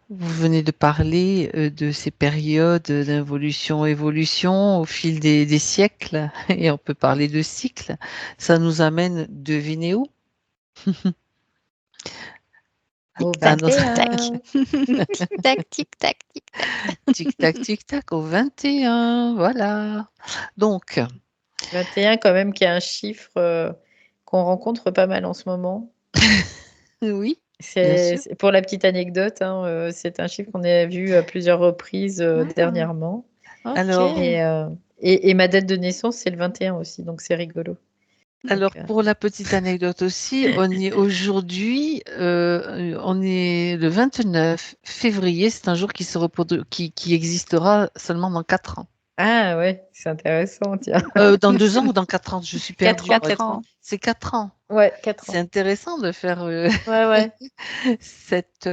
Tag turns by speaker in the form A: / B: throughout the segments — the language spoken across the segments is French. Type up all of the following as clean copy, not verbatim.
A: Vous venez de parler de ces périodes d'involution-évolution au fil des siècles, et on peut parler de cycles. Ça nous amène, devinez où?
B: Au
A: Ah non,
C: Tic-tac.
B: 21.
C: Tic-tac, tic-tac, tic-tac.
A: tic-tac, tic-tac, au 21, voilà. Donc,
B: 21 quand même, qui est un chiffre qu'on rencontre pas mal en ce moment.
A: oui, bien sûr.
B: Pour la petite anecdote, hein, c'est un chiffre qu'on a vu à plusieurs reprises
C: Ah,
B: dernièrement.
C: ok.
A: Alors,
B: Et ma date de naissance, c'est le 21 aussi, donc c'est rigolo.
A: alors,
B: Donc,
A: pour la petite anecdote aussi, on est aujourd'hui, on est le 29 février, c'est un jour qui existera seulement dans 4 ans.
B: ah ouais, c'est intéressant, tiens.
A: Dans 2 ans ou dans 4 ans, je suis
B: 4
A: perdue.
B: ans,
C: 4
B: 4
C: ans.
B: ans.
A: C'est 4 ans.
B: Ouais, 4
A: C'est
B: ans.
A: intéressant de faire
B: Ouais, ouais,
A: cette,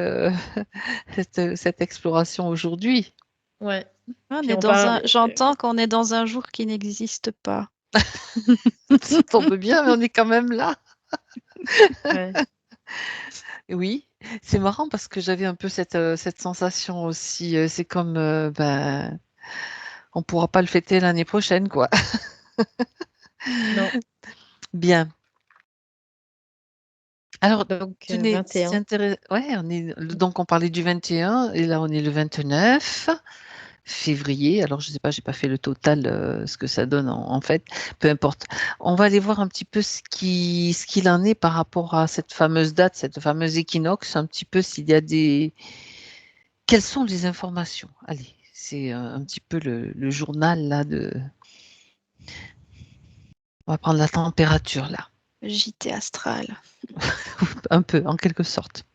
A: cette exploration aujourd'hui.
B: ouais.
C: On
B: Puis
C: est
B: on
C: dans
B: parle.
C: un... J'entends qu'on est dans un jour qui n'existe pas.
A: Ça tombe bien, mais on est quand même là.
B: Ouais.
A: Oui, c'est marrant parce que j'avais un peu cette sensation aussi. C'est comme, ben, on pourra pas le fêter l'année prochaine, quoi.
B: Non,
A: Bien. Alors,
B: donc
A: c'est
B: 21.
A: intéressant. Ouais, donc on parlait du 21 et là on est le 29 février. Alors, je sais pas, j'ai pas fait le total, ce que ça donne en fait. Peu importe. On va aller voir un petit peu ce qu'il en est par rapport à cette fameuse date, cette fameuse équinoxe, un petit peu s'il y a des. Quelles sont les informations? Allez, c'est un petit peu le journal là de. On va prendre la température là,
C: JT astral.
A: un peu, en quelque sorte.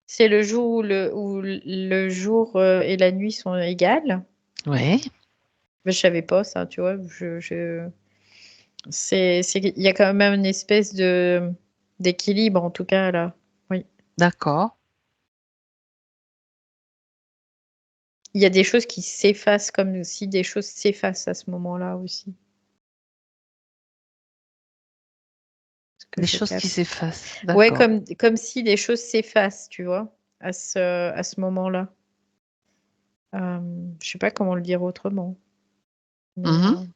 B: C'est le jour où le jour et la nuit sont égales.
A: Ouais,
B: Mais je savais pas ça, tu vois. Il y a quand même une espèce d'équilibre, en tout cas, là. Oui.
A: d'accord.
B: Il y a des choses qui s'effacent, comme si des choses s'effacent à ce moment-là aussi. Ce que
A: Des
B: je
A: choses qui
B: capte.
A: s'effacent.
B: Ouais,
A: D'accord.
B: comme si des choses s'effacent, tu vois, à ce moment-là. Je sais pas comment le dire autrement. Mais
A: Mhm.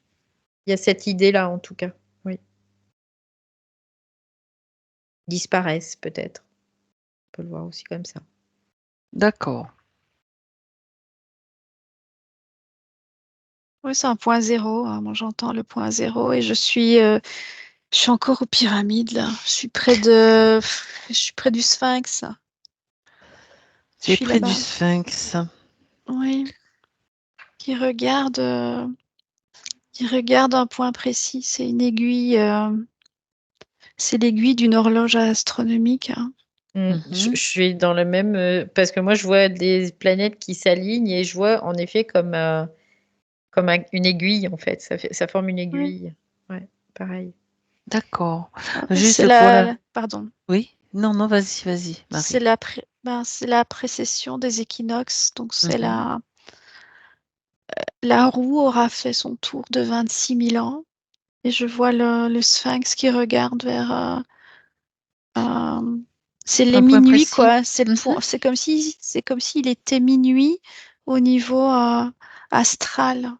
B: il y a cette idée-là, en tout cas. Oui. Disparaissent, peut-être. On peut le voir aussi comme ça.
A: D'accord.
C: Oui, c'est un point zéro, hein. Moi, j'entends le point zéro et je suis encore aux pyramides, là. Je suis près du Sphinx. Je
A: Tu es
C: suis
A: près du
C: là-bas.
A: Sphinx.
C: Oui, qui regarde, euh, qui regarde un point précis. C'est une aiguille, c'est l'aiguille d'une horloge astronomique, hein.
A: Mhm.
B: Je suis dans le même... parce que moi, je vois des planètes qui s'alignent et je vois en effet comme une aiguille, en fait. Ça forme une
C: Oui.
B: aiguille. Ouais, pareil.
A: D'accord.
C: C'est
A: Juste pour la.
C: pardon.
A: Oui? Non, non, vas-y, vas-y, Marie.
C: C'est la précession des équinoxes. Donc,
A: Mhm.
C: la roue aura fait son tour de 26 000 ans. Et je vois le sphinx qui regarde vers. Euh, c'est les
A: Un point
C: minuits,
A: précis?
C: quoi.
A: Mhm.
C: C'est comme s'il était minuit au niveau astral.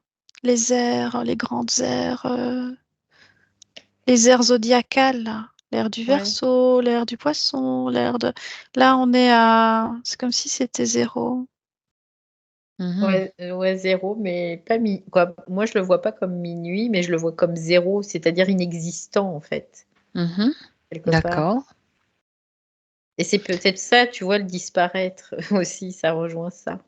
C: Les grandes aires, les aires zodiacales, là. L'ère du
B: Ouais.
C: Verseau, l'ère du Poisson, l'ère de. Là, c'est comme si c'était zéro.
A: Mhm.
B: Ouais, zéro, mais pas quoi. Moi, je le vois pas comme minuit, mais je le vois comme zéro, c'est-à-dire inexistant, en fait,
A: Mhm.
B: quelque part.
A: D'accord.
B: Et c'est peut-être ça, tu vois, le disparaître aussi, ça rejoint ça.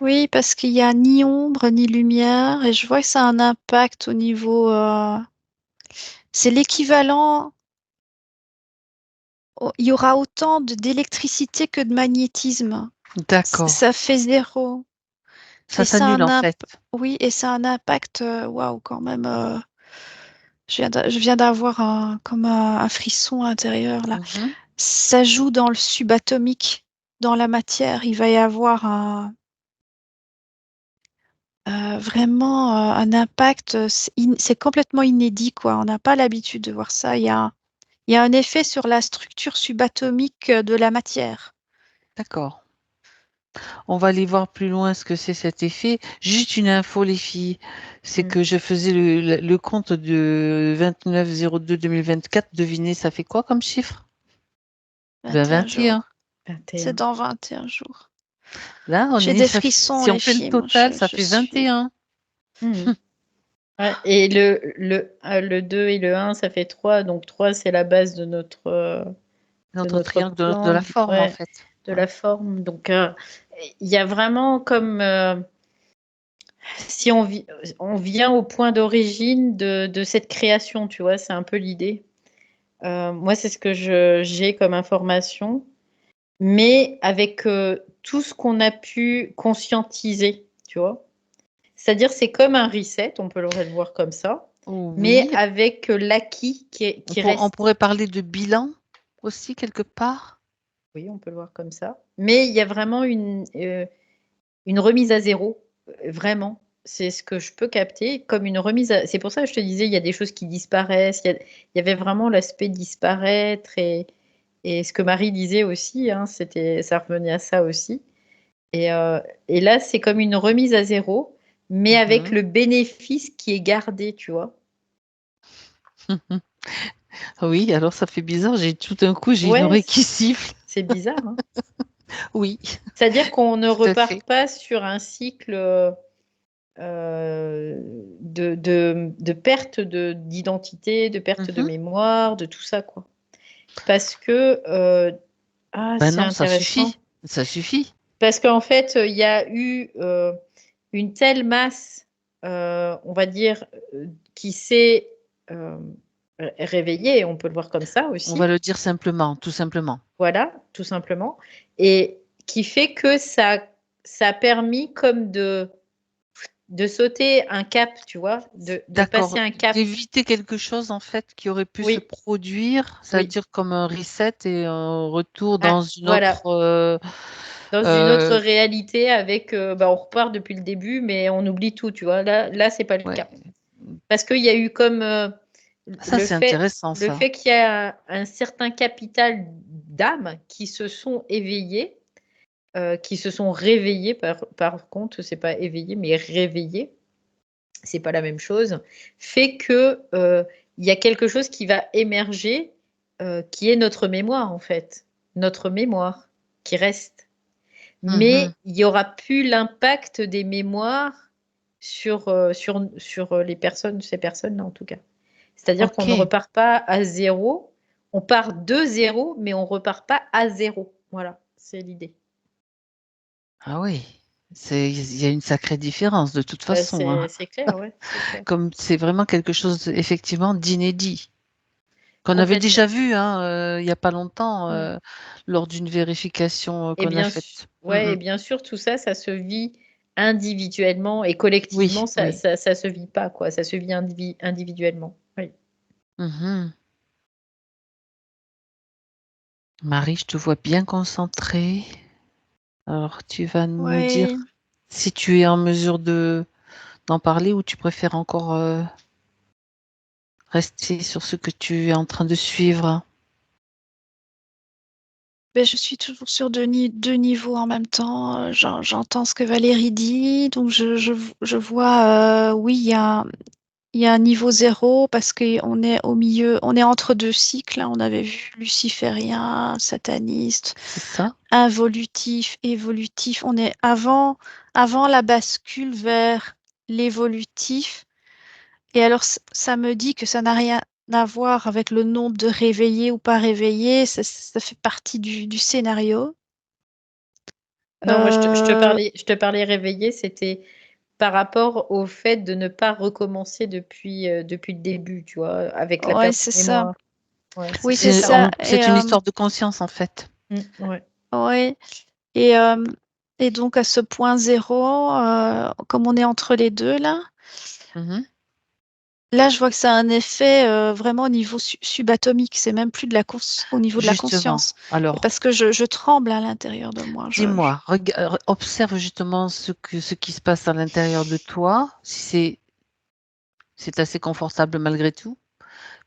C: Oui, parce qu'il n'y a ni ombre ni lumière, et je vois que ça a un impact au niveau. C'est l'équivalent. Il y aura autant d'électricité que de magnétisme.
A: D'accord.
C: Ça fait zéro.
A: Ça
C: Et ça a
A: s'annule
C: un
A: en fait.
C: oui, et ça a un impact. Waouh, quand même. Je viens d'avoir comme un frisson intérieur là.
A: Mhm.
C: Ça joue dans le subatomique, dans la matière. Il va y avoir vraiment un impact. C'est complètement inédit, quoi. On n'a pas l'habitude de voir ça. Il Il y a un effet sur la structure subatomique de la matière.
A: D'accord. On va aller voir plus loin ce que c'est cet effet. Juste une info, les filles, c'est que je faisais le compte de 29/02/2024. Devinez, ça fait quoi comme chiffre? Ben
C: 21
A: 21.
C: jours. C'est dans 21 jours.
A: Là,
C: J'ai des
A: ça fait-
C: frissons,
A: si on
C: les
A: fait le
C: filles. Moi,
A: total, ça
C: je
A: fait
C: suis...
A: 21.
B: Mhm. Ouais, et le 2 et le 1, ça fait 3. Donc 3, c'est la base de
A: Notre
B: notre
A: triangle de
B: plan,
A: la forme, en
B: ouais,
A: fait.
B: de
A: Ouais.
B: la forme. Donc, il y a vraiment comme si on vient au point d'origine de cette création, tu vois, c'est un peu l'idée. Moi, c'est ce que j'ai comme information, mais avec tout ce qu'on a pu conscientiser, tu vois. C'est-à-dire, c'est comme un reset, on peut le voir comme ça, mais
A: Oui,
B: avec l'acquis qui
A: on
B: reste.
A: pourrait parler de bilan aussi, quelque part.
B: Oui, on peut le voir comme ça. Mais il y a vraiment une remise à zéro, vraiment. C'est ce que je peux capter comme une remise à... C'est pour ça que je te disais, il y a des choses qui disparaissent. Il y avait vraiment l'aspect disparaître et ce que Marie disait aussi, hein, ça revenait à ça aussi. Et là, c'est comme une remise à zéro, mais avec
A: Mhm.
B: le bénéfice qui est gardé, tu vois.
A: Oui, alors ça fait bizarre. Tout d'un coup, j'ai une
B: Ouais,
A: oreille qui siffle.
B: c'est bizarre, hein.
A: Oui,
B: C'est-à-dire qu'on ne
A: tout à fait.
B: repart pas sur un cycle de perte d'identité, de perte de
A: Mhm.
B: mémoire, de tout ça, quoi. Parce que,
A: Ben
B: c'est
A: non, ça
B: intéressant.
A: suffit. Ça suffit.
B: Parce qu'en fait, il y a eu une telle masse, on va dire, qui s'est euh, réveillée, on peut le voir comme ça
A: On va
B: aussi,
A: le dire simplement, tout simplement.
B: voilà, tout simplement, et qui fait que ça a permis comme de sauter un cap, tu vois, de passer
A: D'accord.
B: un cap.
A: D'éviter quelque chose, en fait, qui aurait pu se
B: Oui,
A: produire,
B: oui.
A: c'est-à-dire comme un reset et un retour
B: Ah,
A: dans une
B: voilà.
A: autre.
B: Dans une autre
A: Euh,
B: réalité avec, on repart depuis le début, mais on oublie tout, tu vois. Là, c'est pas le
A: ouais.
B: cas. Parce qu'il y a eu comme
A: Ça,
B: le
A: c'est
B: fait,
A: intéressant,
B: le
A: ça.
B: fait qu'il y a un certain capital d'âmes qui se sont éveillées, qui se sont réveillées, par contre, c'est pas éveillées, mais réveillées, c'est pas la même chose, fait que il y a quelque chose qui va émerger, qui est notre mémoire, en fait. Notre mémoire qui reste.
A: Mhm.
B: Mais il n'y aura plus l'impact des mémoires sur les personnes, ces personnes-là en tout cas. C'est-à-dire qu'on ne
A: OK.
B: repart pas à zéro, on part de zéro, mais on ne repart pas à zéro. Voilà, c'est l'idée.
A: Ah oui. Il y a une sacrée différence, de toute façon, hein.
B: C'est clair, ouais, c'est clair.
A: Comme c'est vraiment quelque chose, effectivement, d'inédit. Qu'on avait
B: Complètement.
A: déjà vu, hein, il n'y a pas longtemps,
B: Mm.
A: lors d'une vérification
B: Et
A: qu'on a
B: bien,
A: faite.
B: ouais, et bien sûr, tout ça, ça se vit individuellement et collectivement,
A: Oui,
B: ça,
A: oui.
B: ça se vit pas, quoi. Ça se vit individuellement. Oui.
A: Mhm. Marie, je te vois bien concentrée. Alors, tu vas nous dire
C: Oui.
A: si tu es en mesure d'en parler ou tu préfères encore rester sur ce que tu es en train de suivre.
C: Ben, je suis toujours sur deux niveaux en même temps. J'entends ce que Valérie dit, donc je vois, oui, il y a un niveau zéro parce qu'on est au milieu, on est entre deux cycles, hein. On avait vu luciférien, sataniste,
A: C'est ça?
C: involutif, évolutif. On est avant la bascule vers l'évolutif. Et alors, ça me dit que ça n'a rien à voir avec le nombre de réveillés ou pas réveillés. Ça fait partie du scénario.
B: Non, moi,
C: Euh,
B: je te parlais réveillé, c'était par rapport au fait de ne pas recommencer depuis le début, tu vois, avec la
C: ouais,
B: perte
C: c'est
B: de
C: ça.
B: mémoire. Ouais,
C: Oui,
B: c'était
C: c'est
A: C'est
B: ça.
C: ça.
A: c'est une histoire de conscience, en fait.
B: Ouais.
C: Ouais. Et, euh, et donc, à ce point zéro, comme on est entre les deux là,
A: Mhm.
C: là, je vois que ça a un effet vraiment au niveau subatomique. C'est même plus au niveau de la
A: Justement.
C: conscience. Et
A: Alors,
C: parce que je tremble à l'intérieur de moi.
A: dis-moi, observe justement ce qui se passe à l'intérieur de toi, si c'est assez confortable malgré tout.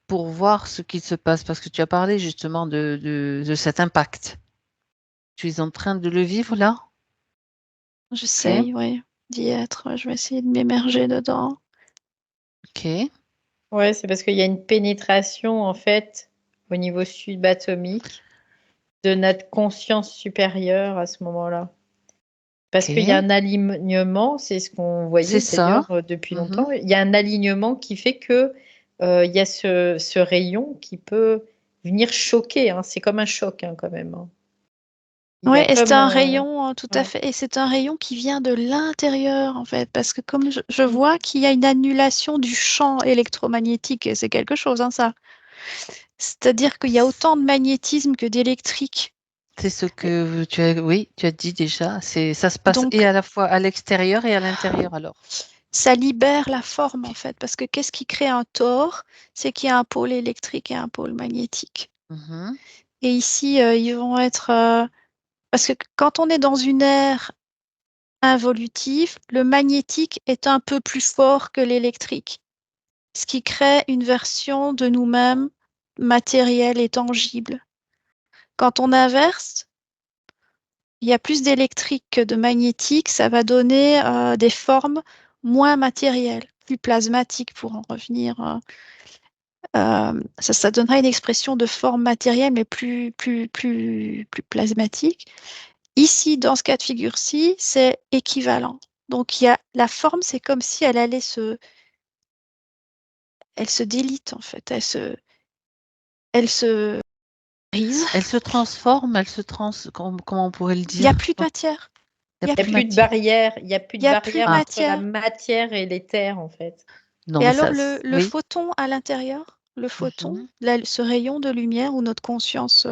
A: pour voir ce qui se passe, parce que tu as parlé justement de cet impact. Tu es en train de le vivre là? Ok,
C: J'essaye, oui, d'y être. Je vais essayer de m'émerger dedans.
A: ok,
B: Ouais, c'est parce qu'il y a une pénétration, en fait, au niveau subatomique de notre conscience supérieure à ce moment-là. Parce qu'il y a
A: ok.
B: un alignement, c'est ce qu'on
A: C'est
B: voyait
A: ça.
B: d'ailleurs depuis
A: Mhm.
B: longtemps. Il y a un alignement qui fait que il y a ce rayon qui peut venir choquer, hein. C'est comme un choc, hein, quand même, hein. Il y
C: Oui,
B: a
C: et c'est
B: comme
C: un rayon, tout à
B: ouais.
C: fait. Et c'est un rayon qui vient de l'intérieur, en fait, parce que comme je
B: Mm.
C: vois qu'il y a une annulation du champ électromagnétique, et c'est quelque chose, hein, ça. C'est-à-dire qu'il y a autant de magnétisme que d'électrique.
A: C'est ce
C: Et
A: que tu as, oui, tu as dit déjà. Ça se passe et
C: donc,
A: à la fois à l'extérieur et à l'intérieur alors.
C: ça libère la forme, en fait, parce que qu'est-ce qui crée un tore? C'est qu'il y a un pôle électrique et un pôle magnétique.
A: Mhm.
C: Et ici, ils vont être... parce que quand on est dans une ère involutive, le magnétique est un peu plus fort que l'électrique, ce qui crée une version de nous-mêmes matérielle et tangible. Quand on inverse, il y a plus d'électrique que de magnétique, ça va donner des formes moins matérielles, plus plasmatiques pour en revenir. Ça donnera une expression de forme matérielle, mais plus plasmatique. Ici, dans ce cas de figure-ci, c'est équivalent. Donc, il y a la forme, c'est comme si elle allait elle se délite en fait, elle se brise.
A: Elle se transforme, comment on pourrait le
C: Il n'y a
A: dire?
C: plus de matière.
A: Il
C: Il
A: n'y a
C: n'y a
A: plus
B: Il n'y a
A: de
C: plus,
B: plus de
A: matière.
B: barrière, il n'y a plus
C: il
B: de
C: y a plus de
B: barrière
A: Ah,
B: entre la
C: matière.
B: matière et l'éther, en fait.
A: non,
C: Et
A: mais
C: alors,
A: ça,
C: le
A: oui.
C: photon à l'intérieur, le photon,
A: Mhm.
C: ce rayon de lumière ou notre conscience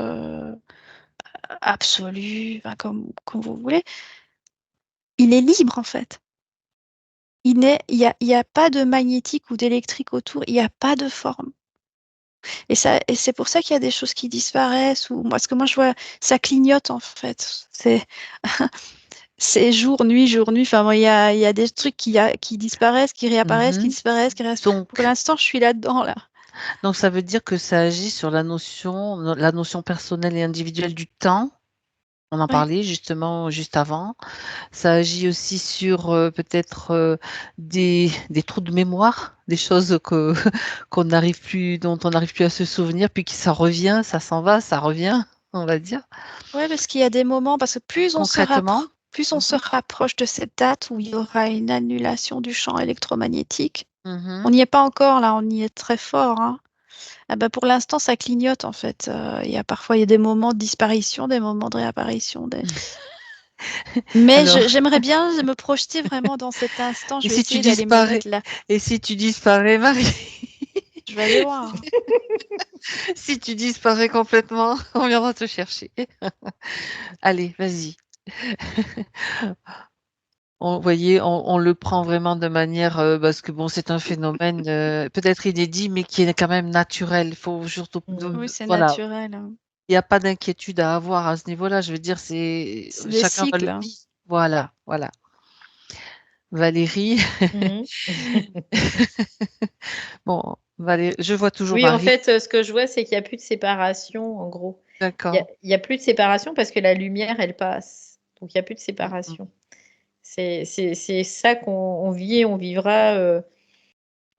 C: absolue, enfin, comme vous voulez, il est libre en fait. Il y a pas de magnétique ou d'électrique autour, il n'y a pas de forme. Et c'est pour ça qu'il y a des choses qui disparaissent, ou parce que moi je vois, ça clignote en fait. C'est jour, nuit. Enfin, moi, il y a des trucs qui disparaissent, qui réapparaissent, qui
A: Mhm.
C: disparaissent, qui restent. Pour
A: Donc,
C: l'instant, je suis là-dedans, là.
A: donc, ça veut dire que ça agit sur la notion personnelle et individuelle du temps. On en
C: Oui,
A: parlait justement juste avant. Ça agit aussi sur peut-être des trous de mémoire, des choses qu'on n'arrive plus, dont on n'arrive plus à se souvenir, puis que ça revient, ça s'en va, ça revient, on va dire.
C: ouais, parce qu'il y a des moments, parce que
A: Concrètement.
C: plus on se
A: Mhm.
C: rapproche de cette date où il y aura une annulation du champ électromagnétique, on
A: Mhm.
C: n'y est pas encore là, on y est très fort, hein. Ah ben, pour l'instant, ça clignote en fait. Il y a des moments de disparition, des moments de réapparition. Mais
A: Alors,
C: j'aimerais bien me projeter vraiment dans cet instant.
A: et
C: Je vais
A: si tu
C: essayer d'aller me
A: disparais?
C: mettre là.
A: Et si tu disparais, Marie?
C: Je vais aller voir.
A: Si tu disparais complètement, on viendra te chercher. Allez, vas-y. Vous voyez, on le prend vraiment de manière, parce que bon, c'est un phénomène peut-être inédit, mais qui est quand même naturel. Il faut surtout,
B: Mm.
C: Oui, c'est
A: voilà,
C: naturel, hein.
A: il n'y a pas d'inquiétude à avoir à ce niveau-là. Je veux dire, c'est
C: C'est des
A: chacun va
C: cycles,
A: le
C: hein.
A: vivre. Voilà, voilà. Valérie,
B: Mhm.
A: bon, Valérie, je vois toujours
B: Oui, en
A: Marie.
B: fait, ce que je vois, c'est qu'il n'y a plus de séparation, en gros.
A: D'accord.
B: Il y a plus de séparation parce que la lumière, elle passe. Donc, il n'y a plus de
A: Mhm.
B: séparation. C'est ça qu'on vit et on vivra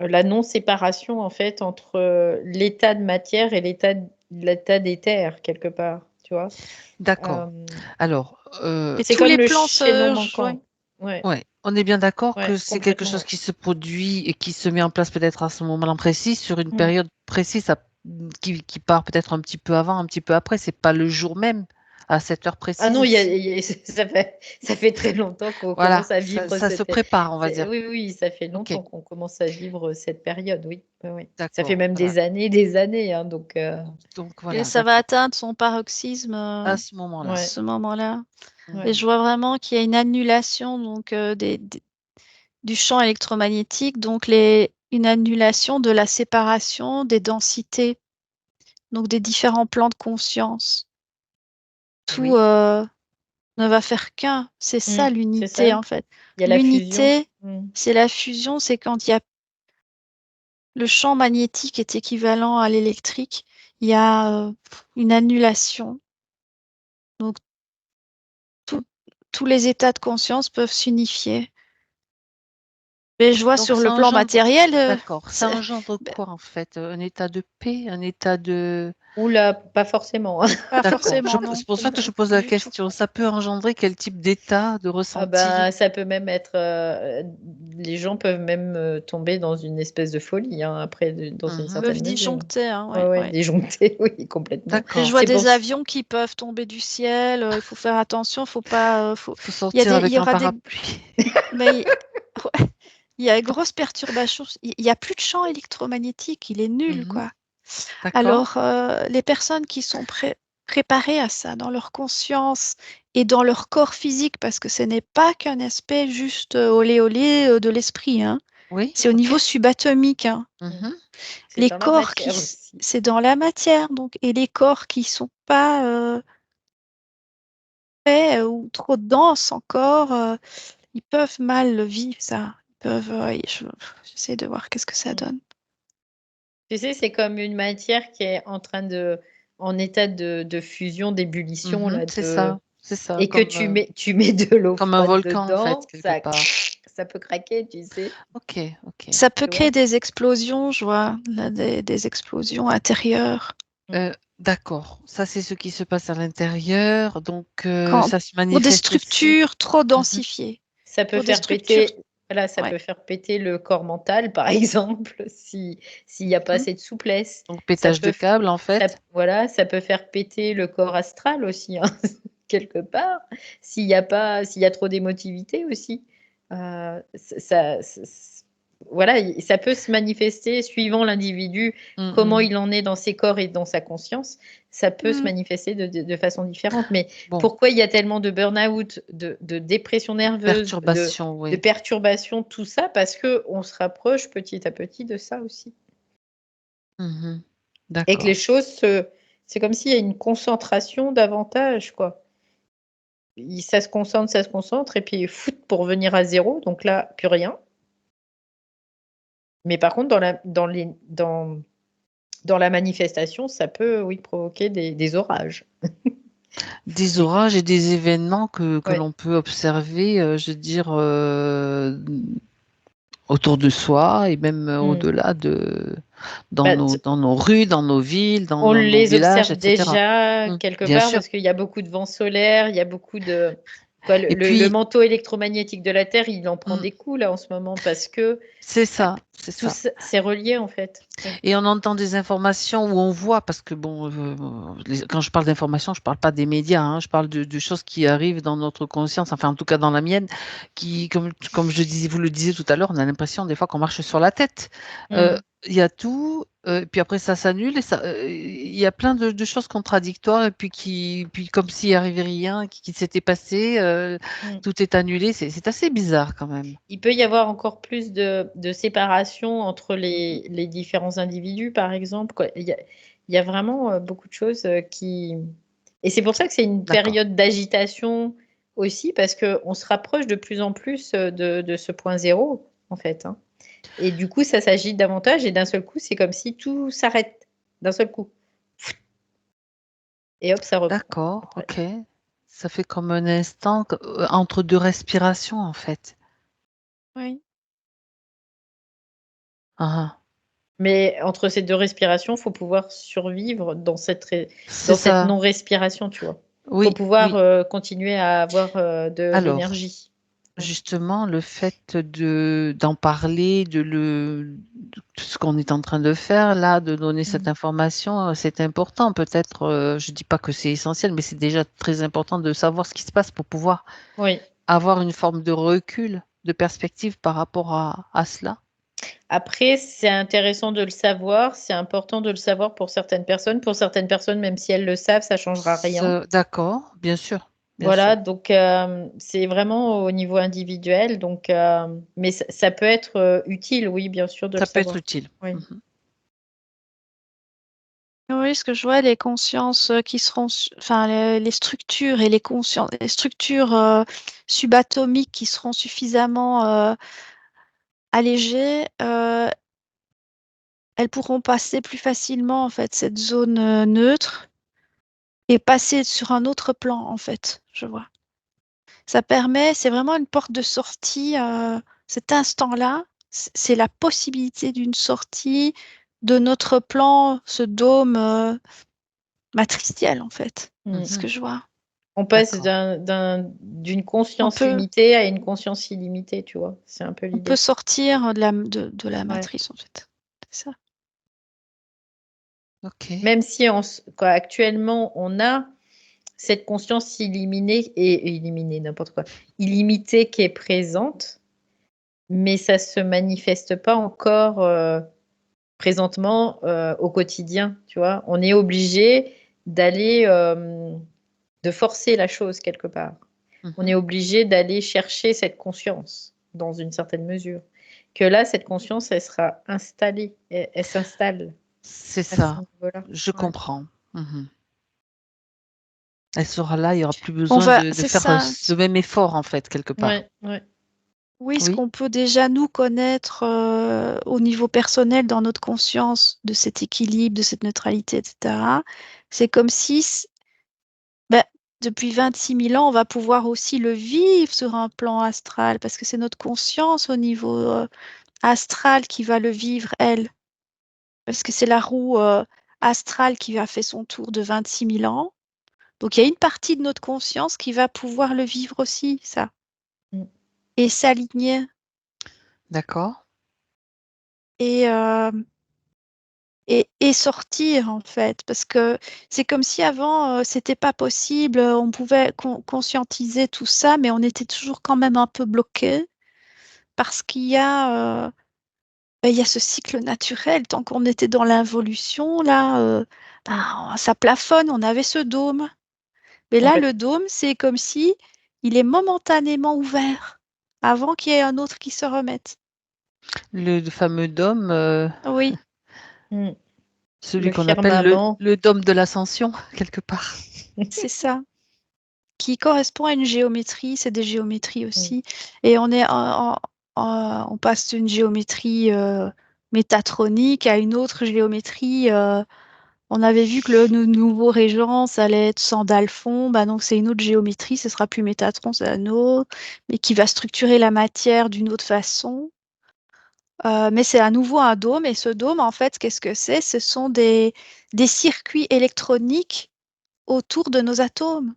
B: la non-séparation, en fait, entre l'état de matière et l'état d'éther, quelque part, tu vois.
A: D'accord.
B: Euh,
A: Alors,
C: Et
B: c'est
C: tous
B: comme
C: les
B: le
C: plans
B: chaînon
C: se joignent.
B: manquant. Ouais,
A: ouais, on est bien d'accord que
B: ouais,
A: c'est quelque
B: complètement,
A: chose
B: ouais.
A: qui se produit et qui se met en place peut-être à ce moment-là précis, sur une
B: Mm.
A: période précise, qui part peut-être un petit peu avant, un petit peu après. C'est pas le jour même, à cette heure
B: Ah non,
A: précise.
B: ça fait très longtemps qu'on commence
A: Voilà,
B: à
A: ça,
B: vivre
A: ça se prépare, on va dire.
B: oui, oui, ça fait
A: Ok,
B: longtemps qu'on commence à vivre cette période, oui, oui, oui. Ça fait
A: d'accord.
B: même
A: Voilà.
B: des années, hein, donc
A: Donc
C: Et
A: voilà,
C: ça va
A: d'accord.
C: atteindre son paroxysme
A: À ce moment-là.
B: ouais,
C: ce moment-là. Et
B: ouais,
A: Mhm.
C: je vois vraiment qu'il y a une annulation donc, du champ électromagnétique, donc une annulation de la séparation des densités, donc des différents plans de conscience. Tout
B: oui.
C: ne va faire qu'un. C'est
B: Mm,
C: ça
B: c'est
C: l'unité
B: ça.
C: en fait.
B: Il y a la fusion.
C: L'unité,
B: Mm,
C: c'est la fusion, c'est quand il y a le champ magnétique est équivalent à l'électrique, il y a une annulation. Donc, tous les états de conscience peuvent s'unifier. Mais je vois
A: Donc
C: sur
A: ça
C: le plan
A: engendre,
C: matériel,
A: d'accord, ça engendre
C: ben,
A: quoi en fait? Un état de paix, un état de...
B: Oula, pas forcément, hein.
C: pas
A: D'accord,
C: forcément, non,
A: c'est pour ça que je pose la
C: du tout.
A: question. Ça peut engendrer quel type d'état, de
B: Ah
A: ressenti?
B: bah, ça peut même être. Les gens peuvent même tomber dans une espèce de folie, hein, après, dans une
A: Mhm.
C: Peuvent
B: certaine mesure.
C: disjoncter, hein,
B: Ouais,
C: ouais,
B: ouais,
C: ouais.
B: déjoncter, oui, complètement.
C: Et je
A: D'accord.
C: vois
B: C'est pour
C: des avions qui peuvent tomber du ciel, il faut faire attention, faut pas,
A: Faut
C: il
A: sortir
C: il
A: avec
C: y
A: un
C: aura
A: parapluie.
C: mais ouais, il y a une grosse perturbation, il y a plus de champ électromagnétique, il est nul,
A: Mhm.
C: quoi.
A: D'accord.
C: Alors, les personnes qui sont préparées à ça dans leur conscience et dans leur corps physique, parce que ce n'est pas qu'un aspect juste olé olé de l'esprit, hein.
A: Oui,
C: C'est au
A: ok.
C: niveau subatomique, hein.
A: Mhm.
B: c'est
C: Les
B: dans la
C: corps
B: matière aussi.
C: c'est dans la matière, donc, et les corps qui sont pas faits ou trop denses encore, ils peuvent mal le vivre, ça. Ils peuvent, j'essaie de voir qu'est-ce que ça
B: Mm.
C: donne.
B: Tu sais, c'est comme une matière qui est en état de fusion, d'ébullition,
A: Mhm.
B: là,
A: C'est ça,
B: et que tu mets de l'eau
A: comme un
B: froide
A: volcan en fait,
B: dedans,
A: quelque part.
B: ça peut craquer, tu sais,
A: Ok, ok.
C: Ça peut
B: tu vois.
C: créer des explosions, je vois, là, des explosions intérieures.
B: Mm.
A: D'accord. Ça, c'est ce qui se passe à l'intérieur. Donc,
C: Quand,
A: ça se
C: pour des
A: manifeste aussi.
C: structures trop
A: Mhm.
C: densifiées,
B: Ça peut
C: pour des
B: faire
C: structures,
B: péter, voilà, ça
C: ouais.
B: peut faire péter le corps mental, par exemple, si s'il n'y a pas
C: Mhm.
B: assez de souplesse.
A: Donc,
B: Ça
A: pétage de
B: peut,
A: câble en fait.
B: voilà, ça peut faire péter le corps astral aussi, hein, quelque part, s'il y a trop d'émotivité aussi. Voilà, ça peut se manifester suivant l'individu, comment
A: Mhm.
B: il en est dans ses corps et dans sa conscience. Ça peut se
C: Mhm.
B: manifester de façon différente. Mais
A: Bon,
B: pourquoi il y a tellement de burn-out, de dépression nerveuse,
A: perturbation,
B: de
A: oui.
B: perturbation, tout ça, parce qu'on se rapproche petit à petit de ça aussi.
A: Mhm.
B: Et que les
A: D'accord.
B: choses c'est comme s'il y a une concentration davantage, quoi. Ça se concentre, et puis foot pour venir à zéro, donc là, plus rien. Mais par contre, dans la manifestation, ça peut, oui, provoquer des orages.
A: Des
B: Et,
A: orages et des événements que
B: ouais.
A: l'on peut observer, je veux dire, autour de soi et même
B: Mm.
A: au-delà
B: Bah,
A: dans nos rues, dans nos villes,
B: on
A: nos
B: les
A: villages,
B: observe
A: etc.
B: déjà quelque
A: Bien
B: part
A: sûr.
B: parce qu'il y a beaucoup de vent solaire, il y a beaucoup de... Quoi,
A: Et
B: le
A: puis,
B: manteau électromagnétique de la Terre, il en prend
A: mm,
B: des coups là en ce moment parce que
A: c'est ça, c'est
B: tout
A: ça.
B: ça, c'est relié en fait. Oui.
A: Et on entend des informations où on voit, parce que bon, quand je parle d'informations, je parle pas des médias, hein, je parle de choses qui arrivent dans notre conscience, enfin en tout cas dans la mienne, qui, comme je disais, vous le disiez tout à l'heure, on a l'impression des fois qu'on marche sur la tête. Euh,
B: Mm.
A: Il y a tout, puis après ça s'annule, et ça, il y a plein de choses contradictoires, et puis puis comme s'il n'y arrivait rien, qui s'était passé,
B: Mm.
A: tout est annulé, c'est assez bizarre quand même.
B: Il peut y avoir encore plus de séparation entre
A: Mhm.
B: les différents individus, par exemple, quoi. Il y a vraiment beaucoup de choses qui... Et c'est pour ça que c'est une
A: D'accord.
B: période d'agitation aussi, parce qu'on se rapproche de plus en plus de ce point zéro, en fait, hein. Et du coup, ça s'agite davantage, et d'un seul coup, c'est comme si tout s'arrête, d'un seul coup. Et hop, ça reprend
A: D'accord,
B: après.
A: ok. Ça fait comme un instant entre deux respirations, en fait.
C: Oui.
A: Ah, ah.
B: Mais entre ces deux respirations, il faut pouvoir survivre
A: C'est
B: dans cette
A: ça.
B: non-respiration, tu vois. Il faut
A: Oui,
B: pouvoir
A: oui.
B: continuer à avoir de
A: Alors,
B: l'énergie. Mm.
A: justement, le fait d'en parler, de ce qu'on est en train de faire, là, de donner cette
B: Mm.
A: information, c'est important. Peut-être, je dis pas que c'est essentiel, mais c'est déjà très important de savoir ce qui se passe pour pouvoir
B: Oui.
A: avoir une forme de recul, de perspective par rapport à cela.
B: Après, c'est intéressant de le savoir. C'est important de le savoir pour certaines personnes. Pour certaines personnes, même si elles le savent, ça changera rien.
A: D'accord, bien sûr, bien sûr.
B: Voilà, donc c'est vraiment au niveau individuel. Donc, mais ça peut être utile, oui, bien sûr, de le
A: Ça peut être
B: savoir.
A: utile.
B: Oui.
A: Mhm.
C: Oui, ce que je vois, les consciences qui seront, enfin, les structures et les structures subatomiques qui seront suffisamment allégées, elles pourront passer plus facilement en fait cette zone neutre et passer sur un autre plan en fait, je vois. Ça permet, c'est vraiment une porte de sortie. Cet instant-là, c'est la possibilité d'une sortie de notre plan, ce dôme matriciel en fait.
B: Mm.
C: C'est ce que je vois.
B: On passe
A: D'accord.
B: d'une
C: On
B: conscience
C: peut,
B: limitée à une conscience illimitée, tu vois. C'est un peu
C: on peut
B: l'idée.
C: sortir de la
B: Ouais.
C: matrice en fait. C'est ça.
A: Ok.
B: Même si quoi, actuellement, on a cette conscience illimitée, n'importe quoi, illimitée qui est présente, mais ça se manifeste pas encore présentement au quotidien, tu vois. On est obligé d'aller, de forcer la chose quelque part. On est
A: Mhm.
B: obligé d'aller chercher cette conscience dans une certaine mesure. Que là, cette conscience, elle sera installée, elle s'installe
A: C'est
B: à ce
A: ça.
B: niveau-là.
A: Je
B: Ouais.
A: comprends. Mhm. Elle sera là, il n'y aura plus
C: On
A: besoin
C: va,
A: de
C: c'est
A: faire
C: ça.
A: ce même effort, en fait, quelque part.
B: Ouais, ouais.
C: Oui, ce
A: Oui.
C: qu'on peut déjà nous connaître au niveau personnel dans notre conscience de cet équilibre, de cette neutralité, etc. C'est comme si, ben, depuis 26 000 ans, on va pouvoir aussi le vivre sur un plan astral, parce que c'est notre conscience au niveau astral qui va le vivre, elle. Parce que c'est la roue astrale qui a fait son tour de 26 000 ans. Donc il y a une partie de notre conscience qui va pouvoir le vivre aussi, ça,
B: Mm.
C: et s'aligner.
A: D'accord.
C: Et, et sortir en fait, parce que c'est comme si avant c'était pas possible, on pouvait conscientiser tout ça, mais on était toujours quand même un peu bloqué parce qu'il y a, ben, il y a ce cycle naturel. Tant qu'on était dans l'involution, là,
B: Mm.
C: ben, ça plafonne, on avait ce dôme. Mais là, le
B: Complètement.
C: dôme, c'est comme si il est momentanément ouvert avant qu'il y ait un autre qui se remette.
A: Le fameux dôme,
C: Oui,
B: Mm.
A: celui
B: Le
A: qu'on appelle
B: firmament.
A: le dôme de l'ascension, quelque part.
C: c'est ça. Qui correspond à une géométrie, c'est des géométries
B: Mm.
C: aussi. Et on est on passe d'une géométrie métatronique à une autre géométrie. On avait vu que le nouveau régent, ça allait être Sandalphon. Bah donc c'est une autre géométrie, ce sera plus Métatron, c'est un autre, mais qui va structurer la matière d'une autre façon. Mais c'est à nouveau un dôme, et ce dôme, en fait, qu'est-ce que c'est? Ce sont des circuits électroniques autour de nos atomes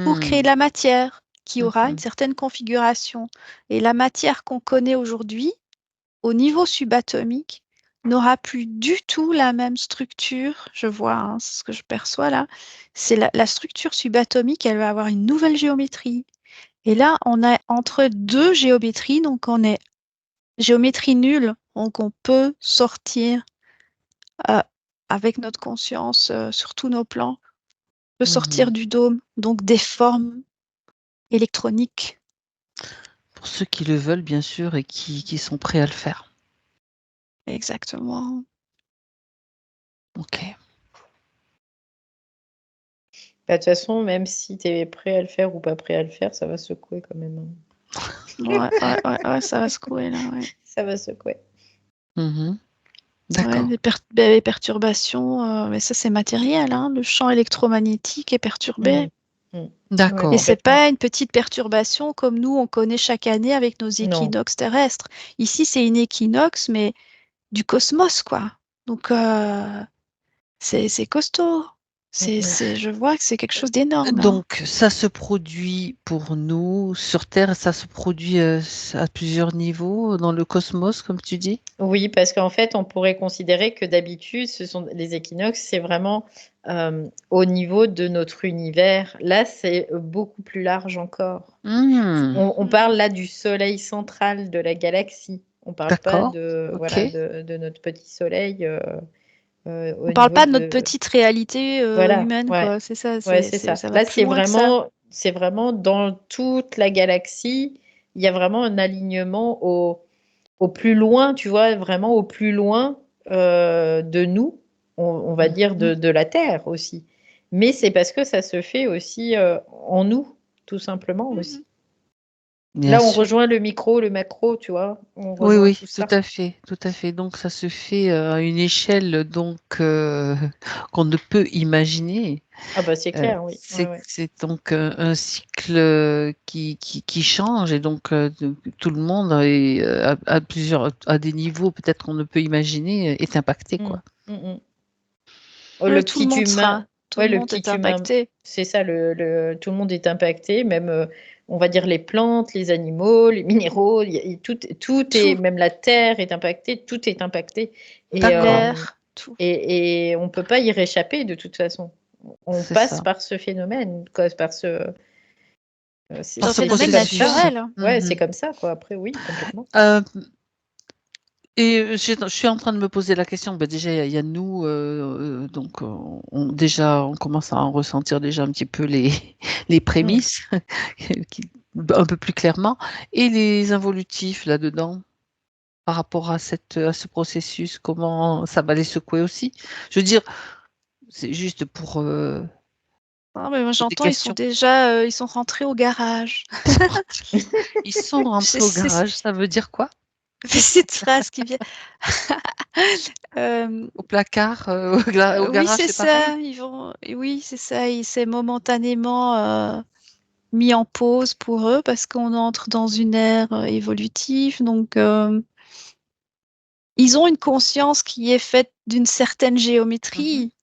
C: pour créer de
A: Hmm.
C: la matière qui aura une
A: Mhm.
C: certaine configuration. Et la matière qu'on connaît aujourd'hui, au niveau subatomique, n'aura plus du tout la même structure. Je vois, hein, c'est ce que je perçois là. C'est la structure subatomique, elle va avoir une nouvelle géométrie. Et là, on est entre deux géométries, donc on est géométrie nulle, donc on peut sortir euh, avec notre conscience sur tous nos plans, on peut sortir
A: Mhm.
C: du dôme, donc des formes électroniques.
A: Pour ceux qui le veulent, bien sûr, et qui sont prêts à le faire.
C: Exactement.
A: Ok.
B: Bah, de toute façon, même si tu es prêt à le faire ou pas prêt à le faire, ça va secouer quand même,
C: Ouais, ouais, ouais, ouais, ça va secouer là, ouais.
B: Ça va secouer.
A: Mhm.
C: Ouais,
A: D'accord.
C: des perturbations, mais ça c'est matériel, hein. Le champ électromagnétique est perturbé.
B: Mm. Mm. Ouais,
C: Et
A: D'accord.
C: c'est
B: complètement.
C: pas une petite perturbation comme nous on connaît chaque année avec nos
B: Non.
C: équinoxes terrestres. Ici c'est une équinoxe, mais du cosmos, quoi. Donc c'est costaud.
B: Mm, mm.
C: Je vois que c'est quelque chose d'énorme là.
A: Donc, ça se produit pour nous sur Terre, ça se produit à plusieurs niveaux dans le cosmos, comme tu dis.
B: Oui, parce qu'en fait, on pourrait considérer que d'habitude, ce sont les équinoxes, c'est vraiment au niveau de notre univers. Là, c'est beaucoup plus large encore.
A: Hmm.
B: On parle là du soleil central de la galaxie. On parle pas
A: D'accord.
B: de,
A: Ok.
B: voilà, de notre petit soleil
C: On
B: au
C: parle
B: niveau
C: pas de notre
B: de...
C: petite réalité
B: Voilà,
C: humaine,
B: ouais,
C: quoi. C'est ça,
B: ouais, c'est ça.
C: ça va
B: Là,
C: plus loin que ça.
B: c'est vraiment dans toute la galaxie, il y a vraiment un alignement au plus loin, tu vois, vraiment au plus loin de nous, on va dire
A: Mhm.
B: de la Terre aussi. Mais c'est parce que ça se fait aussi en nous, tout simplement
C: Mhm.
B: aussi.
A: bien
B: Là, on
A: sûr.
B: rejoint le micro, le macro, tu vois. On
A: Oui,
B: rejoint
A: oui,
B: tout
A: tout
B: ça.
A: à fait, tout à fait. Donc ça se fait à une échelle donc qu'on ne peut imaginer.
B: Ah bah c'est clair, oui. Ouais, ouais.
A: C'est donc un cycle qui change et donc tout le monde est, à plusieurs à des niveaux peut-être qu'on ne peut imaginer est impacté
B: Mm,
A: quoi.
B: mm, mm. Oh, le
C: Tout le
B: petit
C: monde
B: humain,
C: tout
B: ouais,
C: le
B: le
C: monde
B: petit
C: est
B: humain,
C: impacté.
B: c'est ça, tout le monde est impacté, même, on va dire les plantes, les animaux, les minéraux, tout est,
C: Tout,
B: même la terre est impactée, tout est impacté. Et,
A: D'accord,
C: l'air, tout.
B: et on ne peut pas y réchapper de toute façon. On
A: c'est
B: passe
A: ça.
B: par ce phénomène, quoi,
C: C'est
A: Par
C: un
A: ce
C: phénomène
B: comme ça.
A: processus.
C: naturel.
B: Ouais, c'est
A: Mhm.
B: comme ça, quoi. Après, oui, complètement.
A: Euh, Et je suis en train de me poser la question. Ben déjà, il y a nous, donc déjà, on commence à en ressentir déjà un petit peu les
B: Mm.
A: prémices, un peu plus clairement, et les involutifs là-dedans, par rapport à ce processus, comment ça va les secouer aussi. Je veux dire, c'est juste
C: Ah, mais moi
A: pour des
C: j'entends,
A: questions.
C: ils sont rentrés au garage.
A: Ils sont rentrés au
C: C'est
A: garage, ça veut dire quoi?
C: cette phrase qui vient. Euh,
A: Au placard, au
C: oui,
A: garage,
C: c'est
A: c'est pareil?
C: ça. Oui, c'est ça. C'est momentanément mis en pause pour eux parce qu'on entre dans une ère évolutive. Donc, ils ont une conscience qui est faite d'une certaine
A: Mhm.
C: géométrie.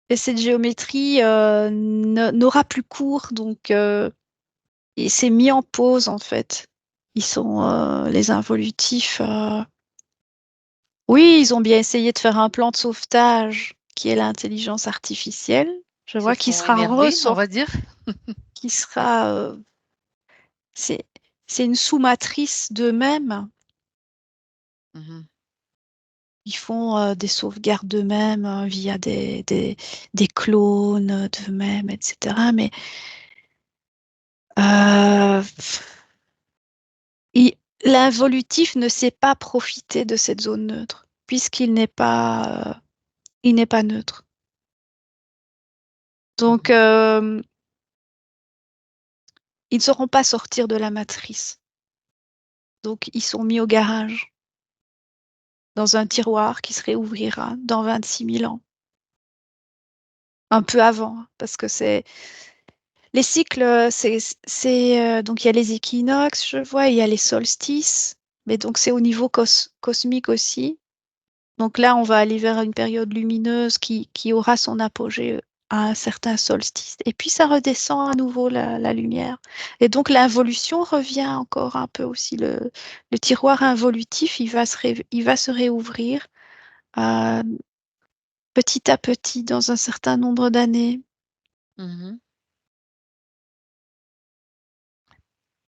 C: Et cette géométrie n'aura plus cours. Donc, et c'est mis en pause en fait. Ils sont les involutifs. Oui, ils ont bien essayé de faire un plan de sauvetage qui est l'intelligence artificielle. Je
A: Ils se
C: vois qu'il
A: sont
C: sera
A: énervés, on va dire.
C: qui sera, c'est, c'est une sous-matrice d'eux-mêmes.
A: Mhm.
C: Ils font des sauvegardes d'eux-mêmes via des clones d'eux-mêmes, etc. Mais euh, il- l'involutif ne sait pas profiter de cette zone neutre, puisqu'il il n'est pas neutre. Donc,
A: Mhm.
C: ils ne sauront pas sortir de la matrice. Donc, ils sont mis au garage, dans un tiroir qui se réouvrira dans 26 000 ans. Un peu avant, hein, parce que c'est les cycles, donc il y a les équinoxes, je vois, il y a les solstices, mais donc c'est au niveau cosmique aussi. Donc là, on va aller vers une période lumineuse qui aura son apogée à un certain solstice. Et puis ça redescend à nouveau la lumière. Et donc l'involution revient encore un peu aussi. Le tiroir involutif, il va se réouvrir euh, petit à petit dans un certain nombre d'années.
A: Mhm.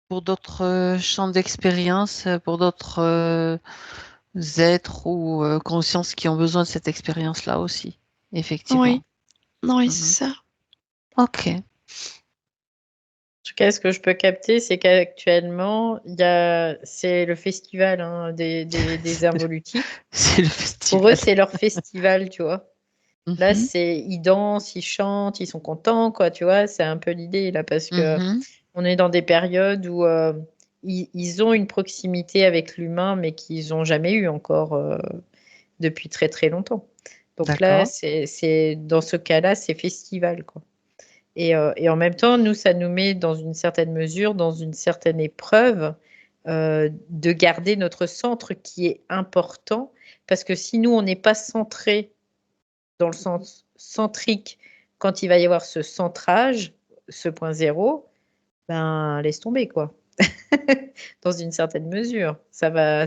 A: Pour d'autres champs d'expérience, pour d'autres êtres ou consciences qui ont besoin de cette expérience-là aussi, effectivement.
C: Oui, oui,
A: Mhm.
C: c'est ça.
A: Ok,
B: En tout cas, ce que je peux capter, c'est qu'actuellement, c'est le festival, hein, des
A: c'est le,
B: involutifs.
A: c'est le
B: Pour eux,
A: festival.
B: c'est leur festival, tu vois. Là,
A: Mhm.
B: ils dansent, ils chantent, ils sont contents, quoi, tu vois. C'est un peu l'idée, là, parce que
A: Mhm.
B: on est dans des périodes où ils ont une proximité avec l'humain, mais qu'ils n'ont jamais eu encore depuis très, très longtemps. Donc là,
A: D'accord.
B: dans ce cas-là, c'est festival, quoi. Et en même temps, nous, ça nous met dans une certaine mesure, dans une certaine épreuve, de garder notre centre qui est important, parce que si nous, on n'est pas centré dans le sens centrique quand il va y avoir ce centrage, ce point zéro, ben laisse tomber, quoi. Dans une certaine mesure. Ça va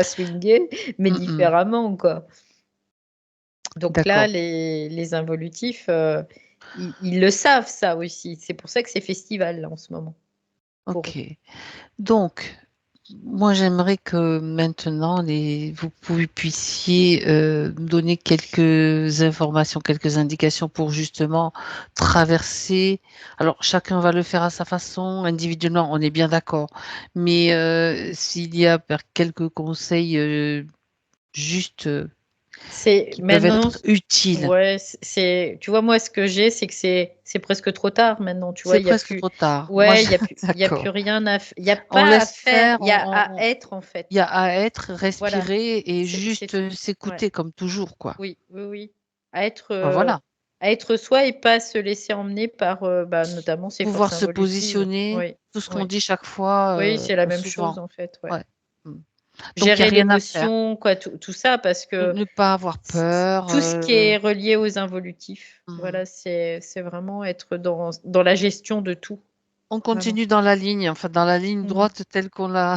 B: swinguer, mais
A: Mhm.
B: différemment, quoi. Donc là,
A: D'accord.
B: les involutifs, ils le savent, ça aussi. C'est pour ça que c'est festival, là, en ce moment, pour eux.
A: Ok. Donc, moi, j'aimerais que maintenant, vous puissiez me donner quelques informations, quelques indications pour justement traverser. Alors, chacun va le faire à sa façon, individuellement, on est bien d'accord. Mais s'il y a quelques conseils juste qui peuvent
B: maintenant,
A: être utiles.
B: ouais, tu vois, moi, ce que j'ai, c'est que c'est presque trop tard maintenant, tu vois,
A: C'est
B: il y a
A: presque
B: plus,
A: trop tard. Moi,
B: ouais, il y a plus, il y a plus
A: d'accord.
B: rien il y a
A: On
B: pas à
A: laisse
B: faire,
A: faire,
B: il y a à être, en
A: il y a
B: fait.
A: à être,
B: Voilà,
A: respirer et
B: c'est
A: juste
B: tout. Ouais,
A: s'écouter comme toujours, quoi.
B: oui, oui, oui. À être,
A: Bah, voilà.
B: à être soi et pas se laisser emmener par, notamment ces forces
A: Pouvoir se
B: involutives.
A: positionner,
B: Oui,
A: tout ce qu'on
B: oui.
A: dit chaque fois,
B: Oui, c'est la même chose,
A: souvent.
B: en fait, ouais.
A: Ouais. Mm. Donc, il n'y a
B: Gérer
A: rien à faire.
B: l'émotion, quoi, tout ça, parce que
A: Ne pas avoir peur.
B: tout ce qui est relié aux involutifs, voilà, c'est vraiment être dans la gestion de tout,
A: On
B: vraiment.
A: continue dans la ligne, enfin dans la ligne
B: Mhm.
A: droite telle qu'on l'a,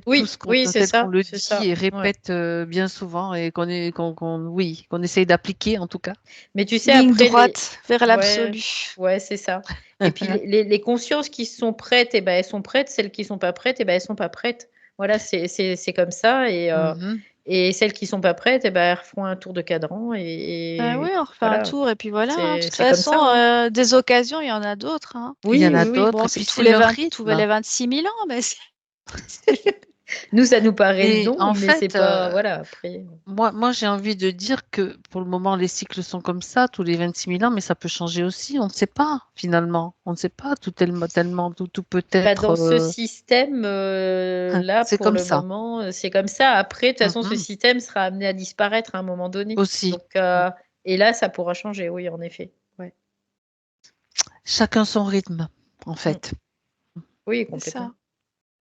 B: Oui, oui, c'est
A: tel qu'on
B: ça,
A: le
B: c'est
A: dit
B: ça.
A: et
B: Ouais.
A: répète bien souvent et oui, qu'on essaye d'appliquer en tout cas.
B: Mais tu sais,
C: Ligne
B: après,
C: droite vers
B: ouais,
C: l'absolu.
B: ouais, c'est ça. Et puis les consciences qui sont prêtes, eh ben, elles sont prêtes. Celles qui sont pas prêtes, eh ben, elles sont pas prêtes. Voilà, c'est comme ça.
A: Mhm.
B: Et celles qui sont pas prêtes, eh ben, elles refont un tour de cadran.
C: Oui,
B: Et
C: on refait un
B: voilà,
C: tour et puis voilà, hein. De toute
B: c'est comme
C: façon,
B: ça, hein.
C: des occasions, il y en a d'autres, hein.
A: Il y en
B: Oui,
A: a
B: oui, oui.
A: d'autres
C: Bon,
A: et
C: c'est
A: puis c'est leur
C: tous
A: rythme.
C: les 26 000 ans, mais
B: Nous, ça nous paraît
A: Et
B: long,
A: en
B: mais c'est
A: fait,
B: pas. Voilà, après.
A: moi j'ai envie de dire que pour le moment, les cycles sont comme ça, tous les 26 000 ans, mais ça peut changer aussi. On ne sait pas, finalement. On ne sait pas, tellement, tout peut
B: Bah,
A: être.
B: dans ce système, là,
A: C'est
B: pour
A: comme
B: le
A: ça.
B: moment, c'est comme ça. Après, de toute façon, ce
A: Mhm.
B: système sera amené à disparaître à un moment donné.
A: Aussi.
B: Donc, et là, ça pourra changer, oui, en effet. Ouais.
A: Chacun son rythme, en
B: Mm.
A: fait.
B: Oui,
C: c'est
B: complètement.
C: ça.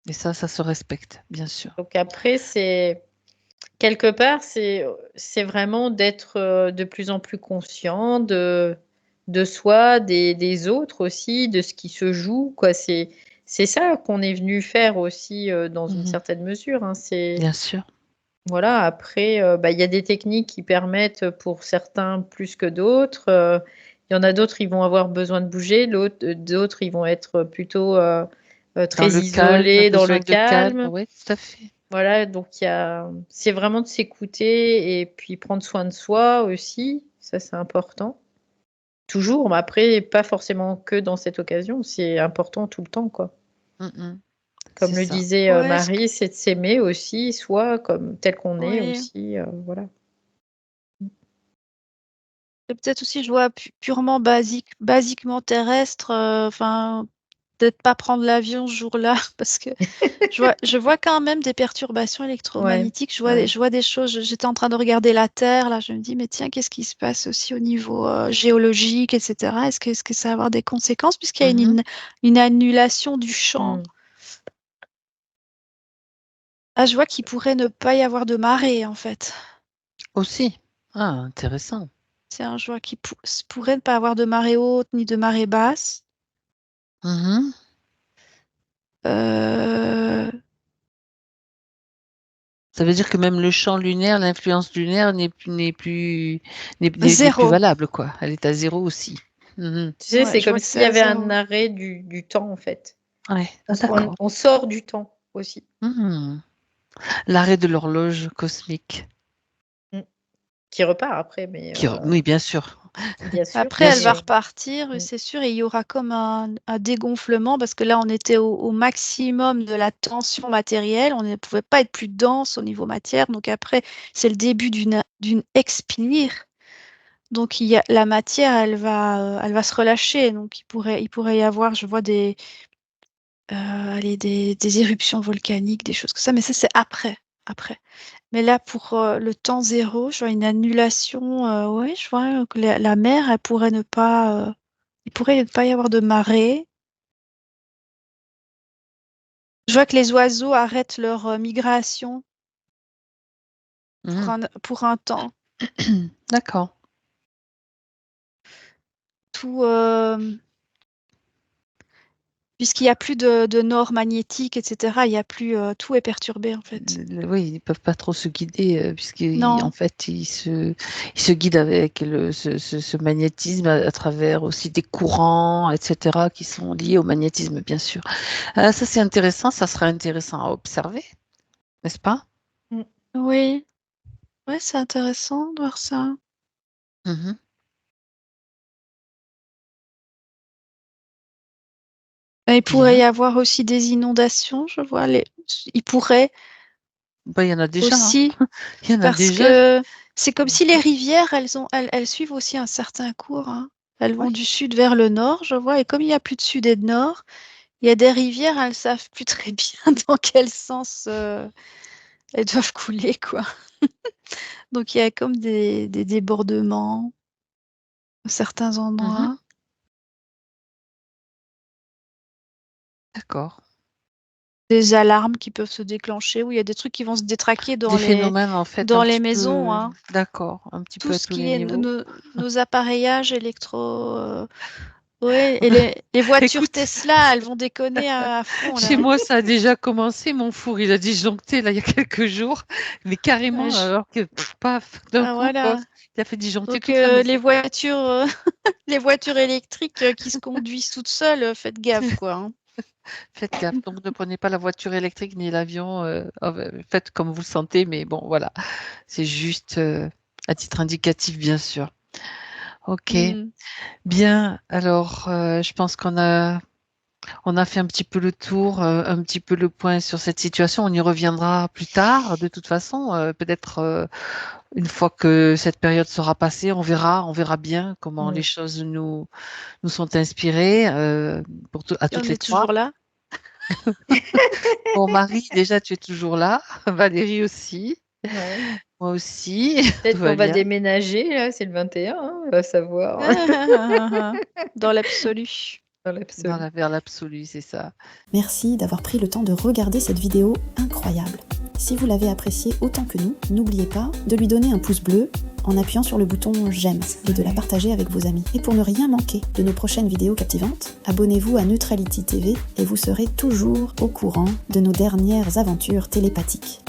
A: Et ça se respecte, bien sûr.
B: Donc après, c'est quelque part, c'est vraiment d'être de plus en plus conscient de soi, des autres aussi, de ce qui se joue, quoi. C'est ça qu'on est venu faire aussi dans une
A: Mhm.
B: certaine mesure, hein.
A: Bien sûr.
B: Voilà, après, bah, il y a des techniques qui permettent pour certains plus que d'autres. Il y en a d'autres, ils vont avoir besoin de bouger, d'autres, ils vont être plutôt
A: Dans
B: très
A: le calme,
B: isolés dans le
A: besoin de calme,
B: calme.
A: oui, tout à fait.
B: Voilà, donc c'est vraiment de s'écouter et puis prendre soin de soi aussi, ça c'est important. Toujours, mais après, pas forcément que dans cette occasion, c'est important tout le temps, quoi.
A: Mhm. C'est
B: Comme le
A: ça.
B: disait
C: Ouais,
B: Marie, c'est de s'aimer aussi, soi, comme tel qu'on est
C: oui.
B: aussi, voilà.
C: Et peut-être aussi, je vois purement basiquement terrestre, enfin, peut-être pas prendre l'avion ce jour-là, parce que je vois quand même des perturbations
B: Ouais,
C: électromagnétiques.
B: ouais.
C: Je vois des choses. J'étais en train de regarder la Terre, là, je me dis, mais tiens, qu'est-ce qui se passe aussi au niveau géologique, etc. Est-ce que ça va avoir des conséquences, puisqu'il y a
A: Mhm.
C: une annulation du champ?
B: Mm.
C: Ah, je vois qu'il pourrait ne pas y avoir de marée, en fait.
A: Aussi. Ah, intéressant.
C: Tiens, je vois qu'il pourrait ne pas avoir de marée haute ni de marée basse.
A: Mhm.
C: Euh,
A: Ça veut dire que même le champ lunaire, l'influence lunaire n'est plus
C: Zéro.
A: valable, quoi. Elle est à zéro aussi. Mhm.
B: Tu sais,
C: Ouais,
B: c'est
C: je
B: comme
C: vois que
B: s'il
C: c'est
B: y
C: à
B: avait un
C: zéro.
B: arrêt du temps, en fait.
A: Ouais. Ah, d'accord.
B: On sort du temps aussi.
A: Mhm. L'arrêt de l'horloge cosmique.
B: Mm. Qui repart après, mais
A: Oui, bien sûr.
B: bien sûr,
C: Après,
A: Bien
C: elle va
A: sûr.
B: mais
C: repartir,
B: mm.
C: c'est sûr, et il y aura comme un dégonflement parce que là, on était au maximum de la tension matérielle. On ne pouvait pas être plus dense au niveau matière. Donc après, c'est le début d'une expire. Donc la matière, elle va se relâcher. Donc il pourrait y avoir, je vois allez, des éruptions volcaniques, des choses comme ça. Mais ça, c'est après. Après. Mais là, pour le temps zéro, je vois une annulation. Oui, je vois que la mer, elle pourrait ne pas. Il pourrait ne pas y avoir de marée. Je vois que les oiseaux arrêtent leur migration
A: Mhm.
C: pour un temps.
A: D'accord.
C: Tout, puisqu'il n'y a plus de nord magnétique, etc. Il y a plus, tout est perturbé en fait.
A: Oui, ils ne peuvent pas trop se guider, puisqu'en
C: Non.
A: fait, ils se guident avec ce magnétisme à travers aussi des courants, etc., qui sont liés au magnétisme, bien sûr. Ça, c'est intéressant, ça sera intéressant à observer, n'est-ce pas?
B: Mm.
C: Oui. Ouais, c'est intéressant de voir ça.
A: Mhm.
C: Il pourrait y
A: Bien.
C: avoir aussi des inondations, je vois. Il pourrait.
A: Bah, il y en a déjà, hein.
C: aussi,
A: Il y en a
C: parce
A: déjà.
C: que c'est comme si les rivières, elles suivent aussi un certain cours, hein. Elles vont
A: Oui.
C: du sud vers le nord, je vois, et comme il n'y a plus de sud et de nord, il y a des rivières, elles savent plus très bien dans quel sens elles doivent couler, quoi. Donc il y a comme des débordements à certains
A: Mhm.
C: endroits.
A: D'accord.
C: Des alarmes qui peuvent se déclencher, ou il y a des trucs qui vont se détraquer
A: Des phénomènes, en fait,
C: dans
A: un
C: les
A: petit
C: maisons,
A: peu.
C: hein.
A: D'accord, un petit
C: Tout
A: peu à
C: ce
A: tous les
C: qui est
A: niveaux.
C: nos appareillages électro. Ouais, et les voitures
A: Écoute,
C: Tesla, elles vont déconner à fond,
A: chez
C: là.
A: moi, ça a déjà commencé. Mon four, il a disjoncté là il y a quelques jours, mais
C: Ouais,
A: carrément, alors que paf, d'un
C: ah,
A: coup, pof,
C: voilà.
A: il a fait disjoncter
C: Donc
A: toute la maison.
C: les voitures, les voitures électriques qui se conduisent toutes seules, faites gaffe, quoi, hein.
A: Faites gaffe. Donc, ne prenez pas la voiture électrique ni l'avion. Faites comme vous le sentez, mais bon, voilà. C'est juste à titre indicatif, bien sûr. Ok,
C: Mm.
A: bien. Alors, je pense on a fait un petit peu le tour, un petit peu le point sur cette situation. On y reviendra plus tard, de toute façon. Peut-être une fois que cette période sera passée, on verra bien comment les
B: Mm.
A: choses nous sont inspirées à
C: Et on
A: toutes les
C: est
A: trois.
C: toujours là.
A: Bon, Marie, déjà, tu es toujours là. Valérie aussi.
B: Ouais.
A: Moi aussi. Tout
B: Peut-être
A: va
B: qu'on va
A: bien.
B: déménager, là, c'est le 21, hein, on va savoir,
C: Dans l'absolu.
B: dans l'absolu.
A: Vers l'absolu, c'est ça.
D: Merci d'avoir pris le temps de regarder cette vidéo incroyable. Si vous l'avez appréciée autant que nous, n'oubliez pas de lui donner un pouce bleu en appuyant sur le bouton j'aime et de la partager avec vos amis. Et pour ne rien manquer de nos prochaines vidéos captivantes, abonnez-vous à Neutrality TV et vous serez toujours au courant de nos dernières aventures télépathiques.